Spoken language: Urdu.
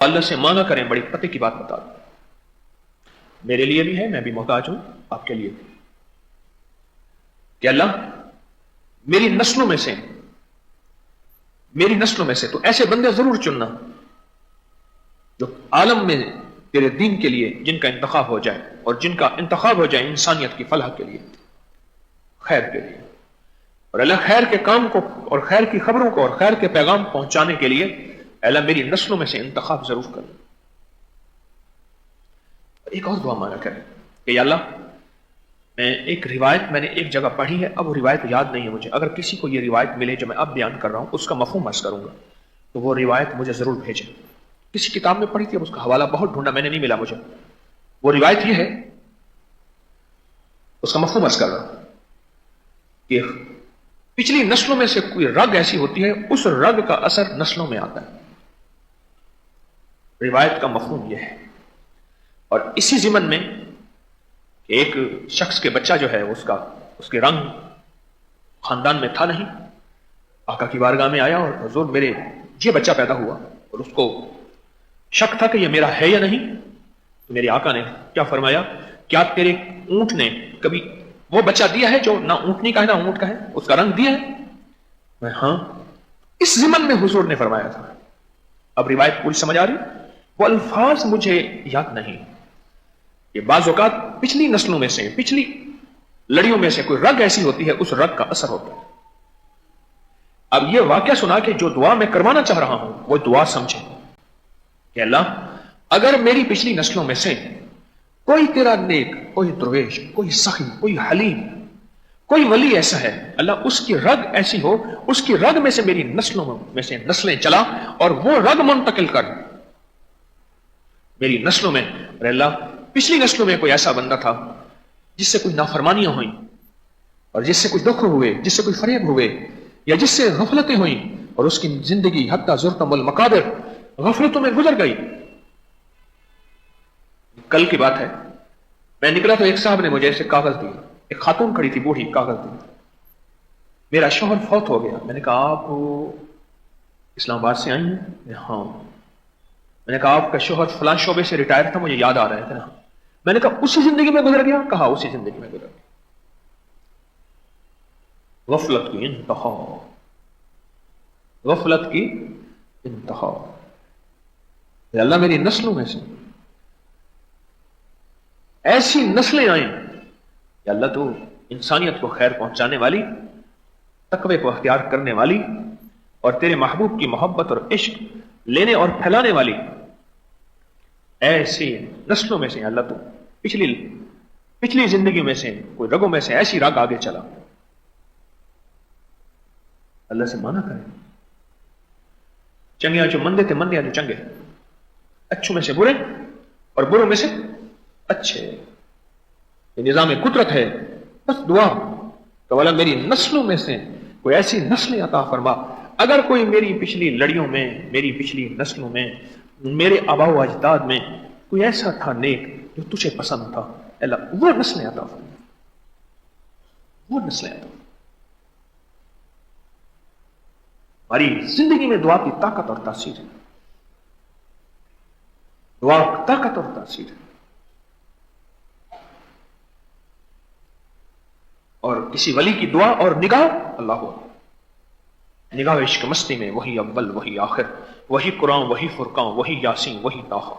اللہ سے مانگا کریں. بڑی پتے کی بات بتا دوں, میرے لیے بھی ہے, میں بھی محتاج ہوں, آپ کے لیے بھی, کہ اللہ میری نسلوں میں سے تو ایسے بندے ضرور چننا جو عالم میں تیرے دین کے لیے جن کا انتخاب ہو جائے, اور جن کا انتخاب ہو جائے انسانیت کی فلاح کے لیے, خیر کے لیے. اور اللہ خیر کے کام کو اور خیر کی خبروں کو اور خیر کے پیغام پہنچانے کے لیے اللہ میری نسلوں میں سے انتخاب ضرور کر. ایک اور دعا مانگا کریں کہ یا اللہ ایک روایت میں نے ایک جگہ پڑھی ہے, اب وہ روایت یاد نہیں ہے مجھے, اگر کسی کو یہ روایت ملے جو میں اب بیان کر رہا ہوں اس کا مفہوم عرض کروں گا تو وہ روایت مجھے ضرور بھیجیں. کسی کتاب میں پڑھی تھی, اب اس کا حوالہ بہت ڈھونڈا میں نے نہیں ملا مجھے. وہ روایت یہ ہے, اس کا مفہوم عرض کر رہا ہوں کہ پچھلی نسلوں میں سے کوئی رگ ایسی ہوتی ہے, اس رگ کا اثر نسلوں میں آتا ہے. روایت کا مفہوم یہ ہے. اور اسی ضمن میں ایک شخص کے بچہ جو ہے اس کے رنگ خاندان میں تھا نہیں, آقا کی بارگاہ میں آیا اور حضور میرے یہ بچہ پیدا ہوا, اور اس کو شک تھا کہ یہ میرا ہے یا نہیں. تو میرے آقا نے کیا فرمایا, کیا تیرے اونٹ نے کبھی وہ بچہ دیا ہے جو نہ اونٹنی کا ہے نہ اونٹ کا ہے, اس کا رنگ دیا ہے؟ میں ہاں. اس ضمن میں حضور نے فرمایا تھا. اب روایت پوری سمجھ آ رہی, وہ الفاظ مجھے یاد نہیں. یہ بعض اوقات پچھلی نسلوں میں سے, پچھلی لڑیوں میں سے کوئی رگ ایسی ہوتی ہے, اس رگ کا اثر ہوتا ہے. اب یہ واقعہ سنا کہ جو دعا میں کروانا چاہ رہا ہوں وہ دعا سمجھیں کہ اللہ اگر میری پچھلی نسلوں میں سے کوئی تیرا نیک, کوئی درویش, کوئی سخی, کوئی حلیم, کوئی ولی ایسا ہے, اللہ اس کی رگ ایسی ہو, اس کی رگ میں سے میری نسلوں میں سے نسلیں چلا اور وہ رگ منتقل کر میری نسلوں میں. اور اللہ پچھلی نسلوں میں کوئی ایسا بندہ تھا جس سے کوئی نافرمانیاں ہوئیں, اور جس سے کوئی دکھ ہوئے, جس سے کوئی فریب ہوئے, یا جس سے غفلتیں ہوئیں, اور اس کی زندگی حتی زرتم المقابر غفلتوں میں گزر گئی. کل کی بات ہے, میں نکلا تو ایک صاحب نے مجھے ایسے کاغذ دیا, ایک خاتون کھڑی تھی بوڑھی, کاغذ دی, میرا شوہر فوت ہو گیا. میں نے کہا آپ اسلام آباد سے آئی ہیں؟ ہاں. میں نے کہا آپ کا شوہر فلاں شعبے سے ریٹائر تھا, مجھے یاد آ رہا ہے نا. میں نے کہا اسی زندگی میں گزر گیا؟ کہا اسی زندگی میں گزر گیا. غفلت کی انتہا, غفلت کی انتہا. اللہ میری نسلوں میں سے ایسی نسلیں آئیں کہ اللہ تو انسانیت کو خیر پہنچانے والی, تقوی کو اختیار کرنے والی, اور تیرے محبوب کی محبت اور عشق لینے اور پھیلانے والی ایسی نسلوں میں سے اللہ تو پچھلی زندگی میں سے کوئی رگوں میں سے ایسی رگ آگے چلا. اللہ سے مانا کریں, چنگیاں جو مندے تھے مندیاں جو چنگے, اچھوں میں سے برے اور بروں میں سے اچھے. یہ نظام قدرت ہے. بس دعا تو والا میری نسلوں میں سے کوئی ایسی نسلیں عطا فرما. اگر کوئی میری پچھلی لڑیوں میں, میری پچھلی نسلوں میں, میرے آباء و اجداد میں کوئی ایسا تھا نیک جو تجھے پسند تھا, اللہ وہ نسلیں عطا فرما, وہ نسلیں عطا فرما. ہماری زندگی میں دعا کی طاقت اور تاثیر ہے, دعا کی طاقت اور تاثیر ہے. اور کسی ولی کی دعا اور نگاہ, اللہ نگاہ عشق مستی میں وہی اول وہی آخر, وہی قرآن وہی فرقان وہی یاسین وہی طٰہٰ.